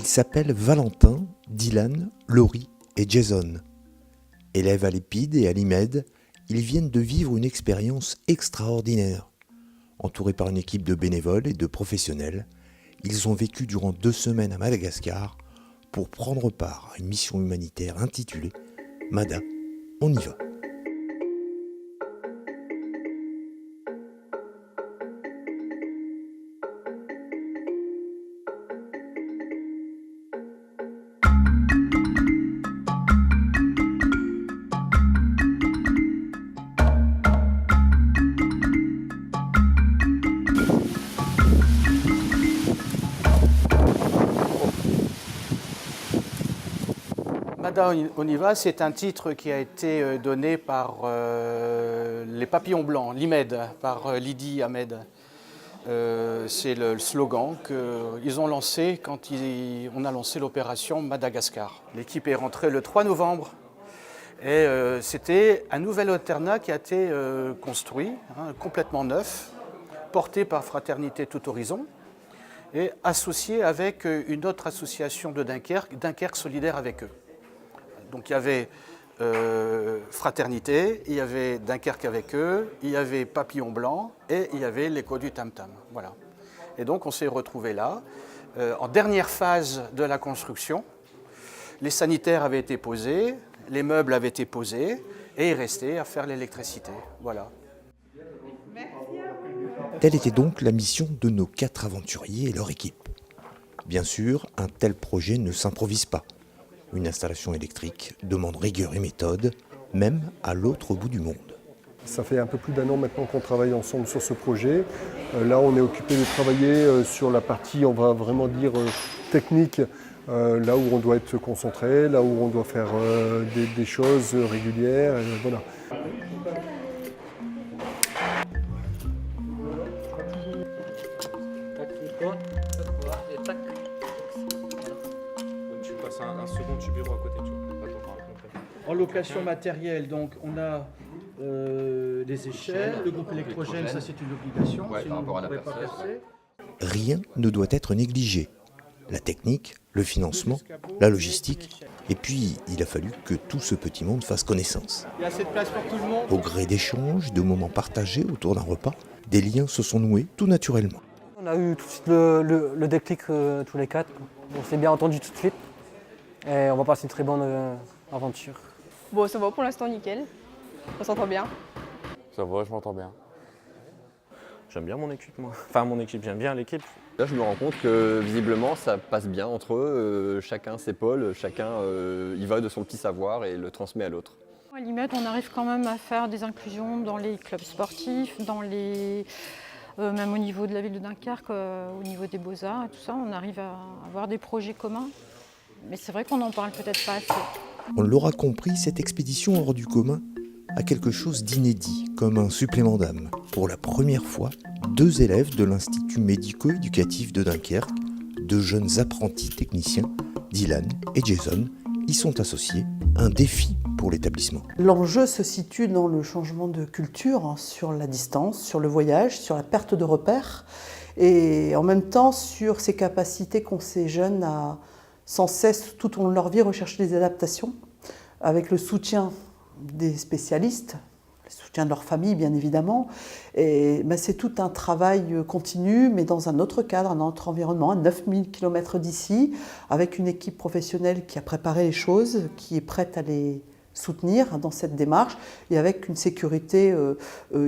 Ils s'appellent Valentin, Dylan, Laurie et Jason. Élèves à l'EPID et à l'IMED, ils viennent de vivre une expérience extraordinaire. Entourés par une équipe de bénévoles et de professionnels, ils ont vécu durant 2 semaines à Madagascar pour prendre part à une mission humanitaire intitulée « Mada, on y va ». Mada, on y va, c'est un titre qui a été donné par les Papillons Blancs, l'IMED, par Lydie Ahmed. C'est le slogan qu'ils ont lancé quand on a lancé l'opération Madagascar. L'équipe est rentrée le 3 novembre et c'était un nouvel internat qui a été construit, complètement neuf, porté par Fraternité Tout Horizon et associé avec une autre association de Dunkerque, Dunkerque Solidaire avec eux. Donc il y avait Fraternité, il y avait Dunkerque avec eux, il y avait Papillon Blanc et il y avait l'écho du Tam Tam. Voilà. Et donc on s'est retrouvés là, en dernière phase de la construction. Les sanitaires avaient été posés, les meubles avaient été posés et il restait à faire l'électricité. Voilà. Telle était donc la mission de nos 4 aventuriers et leur équipe. Bien sûr, un tel projet ne s'improvise pas. Une installation électrique demande rigueur et méthode, même à l'autre bout du monde. Ça fait un peu plus d'1 an maintenant qu'on travaille ensemble sur ce projet. Là, on est occupé de travailler sur la partie, on va vraiment dire, technique, là où on doit être concentré, là où on doit faire des choses régulières. Et voilà. Un second du bureau à côté. En location matérielle, donc on a des échelles, le groupe électrogène, ça c'est une obligation, sinon on ne pourrait pas passer. Rien ne doit être négligé. La technique, le financement, la logistique, et puis il a fallu que tout ce petit monde fasse connaissance. Il y a assez de place pour tout le monde. Au gré d'échanges, de moments partagés autour d'un repas, des liens se sont noués tout naturellement. On a eu tout de suite le déclic tous les 4. On s'est bien entendu tout de suite et on va passer une très bonne aventure. Bon, ça va pour l'instant, nickel. On s'entend bien. Ça va, je m'entends bien. J'aime bien mon équipe, moi. Enfin, mon équipe, j'aime bien l'équipe. Là, je me rends compte que visiblement, ça passe bien entre eux. Chacun s'épaule, chacun y va de son petit savoir et le transmet à l'autre. À l'IMED, on arrive quand même à faire des inclusions dans les clubs sportifs, même au niveau de la ville de Dunkerque, au niveau des beaux-arts et tout ça. On arrive à avoir des projets communs. Mais c'est vrai qu'on n'en parle peut-être pas assez. On l'aura compris, cette expédition hors du commun a quelque chose d'inédit, comme un supplément d'âme. Pour la première fois, 2 élèves de l'Institut médico-éducatif de Dunkerque, 2 jeunes apprentis techniciens, Dylan et Jason, y sont associés, un défi pour l'établissement. L'enjeu se situe dans le changement de culture, sur la distance, sur le voyage, sur la perte de repères, et en même temps sur ces capacités qu'ont ces jeunes à sans cesse, tout au long de leur vie, rechercher des adaptations, avec le soutien des spécialistes, le soutien de leur famille bien évidemment. Et c'est tout un travail continu, mais dans un autre cadre, un autre environnement, à 9000 km d'ici, avec une équipe professionnelle qui a préparé les choses, qui est prête à les soutenir dans cette démarche, et avec une sécurité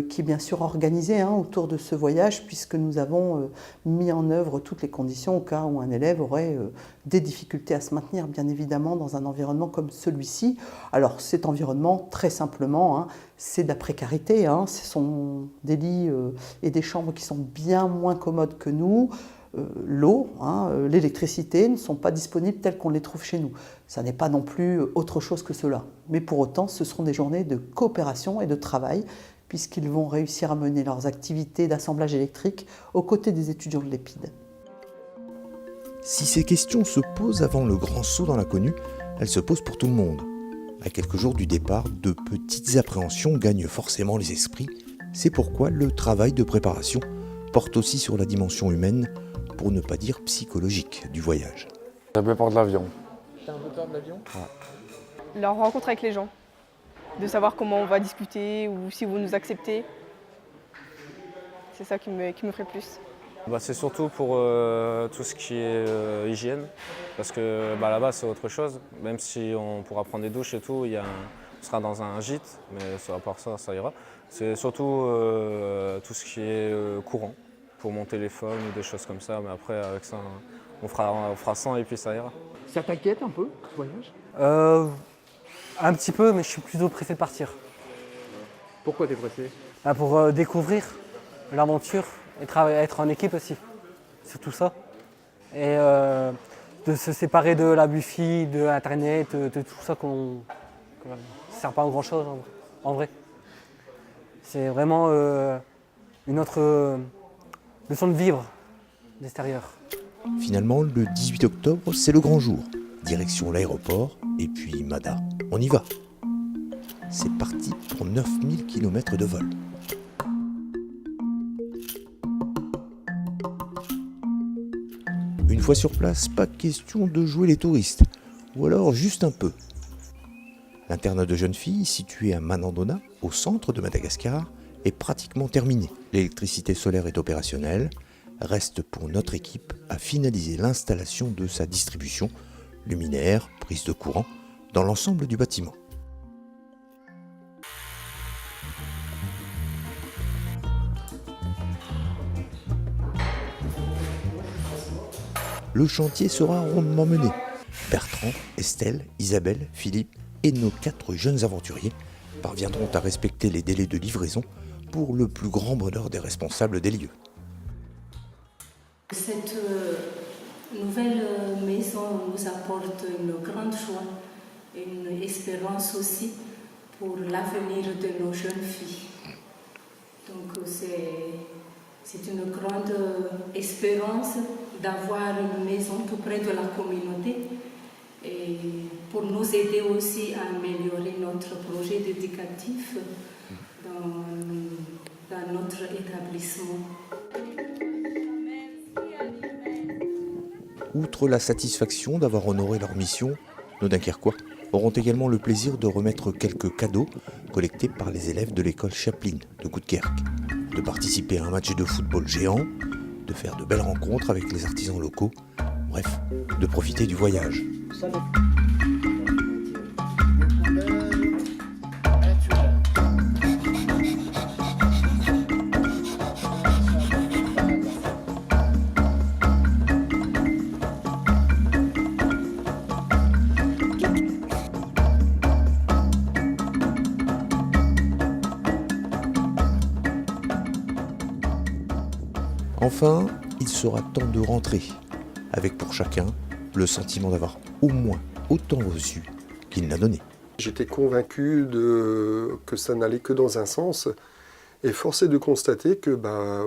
qui est bien sûr organisée autour de ce voyage, puisque nous avons mis en œuvre toutes les conditions au cas où un élève aurait des difficultés à se maintenir, bien évidemment, dans un environnement comme celui-ci. Alors cet environnement, très simplement, c'est de la précarité, ce sont des lits et des chambres qui sont bien moins commodes que nous. L'eau, l'électricité ne sont pas disponibles telles qu'on les trouve chez nous. Ça n'est pas non plus autre chose que cela. Mais pour autant, ce seront des journées de coopération et de travail, puisqu'ils vont réussir à mener leurs activités d'assemblage électrique aux côtés des étudiants de l'EPID. Si ces questions se posent avant le grand saut dans l'inconnu, elles se posent pour tout le monde. À quelques jours du départ, de petites appréhensions gagnent forcément les esprits. C'est pourquoi le travail de préparation porte aussi sur la dimension humaine, pour ne pas dire psychologique, du voyage. J'ai un peu peur de l'avion. T'as un peu peur de l'avion? La rencontre avec les gens. De savoir comment on va discuter ou si vous nous acceptez. C'est ça qui me ferait plus. C'est surtout pour tout ce qui est hygiène, parce que là-bas c'est autre chose. Même si on pourra prendre des douches et tout, on sera dans un gîte, mais à part ça, ça ira. C'est surtout tout ce qui est courant, pour mon téléphone ou des choses comme ça, mais après avec ça, on fera 100 et puis ça ira. Ça t'inquiète un peu, ce voyage? Un petit peu, mais je suis plutôt pressé de partir. Pourquoi t'es pressé? Pour découvrir l'aventure et être en équipe aussi, c'est tout ça. Et de se séparer de la Wi-Fi, de Internet, de tout ça ça ne sert pas à grand chose en vrai. C'est vraiment une autre leçon de vivre d'extérieur. Finalement, le 18 octobre, c'est le grand jour. Direction l'aéroport et puis Mada. On y va. C'est parti pour 9000 km de vol. Une fois sur place, pas question de jouer les touristes, ou alors juste un peu. L'internat de jeunes filles, situé à Manandona, au centre de Madagascar, est pratiquement terminé. L'électricité solaire est opérationnelle. Reste pour notre équipe à finaliser l'installation de sa distribution, luminaire, prise de courant, dans l'ensemble du bâtiment. Le chantier sera rondement mené. Bertrand, Estelle, Isabelle, Philippe et nos 4 jeunes aventuriers parviendront à respecter les délais de livraison pour le plus grand bonheur des responsables des lieux. Cette nouvelle maison nous apporte une grande joie, une espérance aussi pour l'avenir de nos jeunes filles. Donc c'est une grande espérance d'avoir une maison tout près de la communauté et pour nous aider aussi à améliorer notre projet éducatif dans notre établissement. Outre la satisfaction d'avoir honoré leur mission, nos Dunkerquois auront également le plaisir de remettre quelques cadeaux collectés par les élèves de l'école Chaplin de Coudekerque, de participer à un match de football géant, de faire de belles rencontres avec les artisans locaux, bref, de profiter du voyage. Enfin, il sera temps de rentrer, avec pour chacun le sentiment d'avoir au moins autant reçu qu'il n'a donné. J'étais convaincu que ça n'allait que dans un sens, et force est de constater que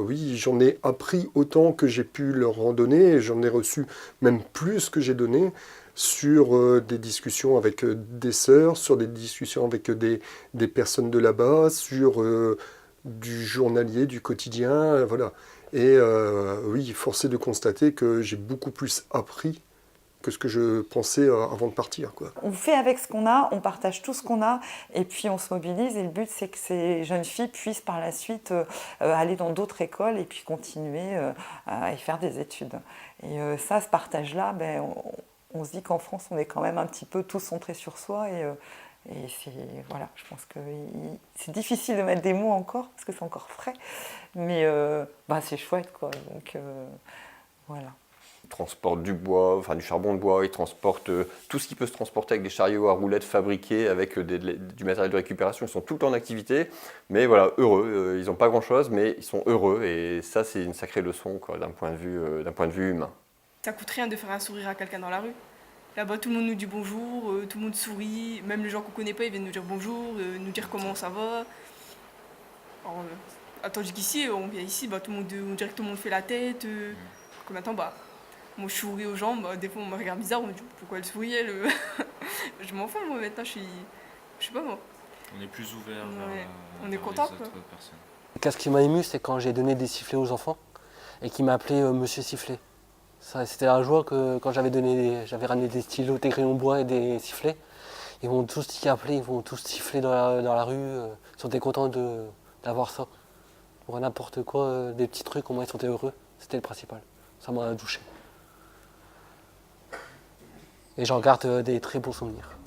oui, j'en ai appris autant que j'ai pu leur en donner, et j'en ai reçu même plus que j'ai donné sur des discussions avec des sœurs, sur des discussions avec des personnes de là-bas, sur du journalier, du quotidien, voilà. Et oui, force est de constater que j'ai beaucoup plus appris que ce que je pensais avant de partir, quoi. On fait avec ce qu'on a, on partage tout ce qu'on a et puis on se mobilise. Et le but, c'est que ces jeunes filles puissent par la suite aller dans d'autres écoles et puis continuer à y faire des études. Et ça, ce partage-là, on se dit qu'en France, on est quand même un petit peu tous centrés sur soi. Et voilà, je pense que c'est difficile de mettre des mots encore, parce que c'est encore frais, mais c'est chouette, quoi. Donc voilà. Ils transportent du bois, enfin du charbon de bois, ils transportent tout ce qui peut se transporter avec des chariots à roulettes fabriqués avec du matériel de récupération. Ils sont tout le temps en activité, mais voilà, heureux. Ils n'ont pas grand-chose, mais ils sont heureux, et ça, c'est une sacrée leçon, quoi, d'un point de vue humain. Ça coûte rien de faire un sourire à quelqu'un dans la rue. Là-bas, tout le monde nous dit bonjour, tout le monde sourit, même les gens qu'on ne connaît pas, ils viennent nous dire bonjour, nous dire comment ça va. Alors, tandis qu'ici, on vient ici, tout le monde, on dirait que tout le monde fait la tête. Que maintenant, moi je souris aux gens, des fois on me regarde bizarre, on me dit pourquoi elle souriait, elle Je m'en fous, moi maintenant, je sais pas moi. On est plus ouvert on est content, les autres personnes. Ce qui m'a ému, c'est quand j'ai donné des sifflets aux enfants et qu'il m'a appelé Monsieur Sifflet. C'était la joie que quand j'avais ramené des stylos, des crayons de bois et des sifflets. Ils vont tous t'y appeler, ils vont tous siffler dans la rue. Ils sont contents d'avoir ça. Pour n'importe quoi, des petits trucs, au moins ils sont heureux. C'était le principal. Ça m'a touché. Et j'en garde des très bons souvenirs.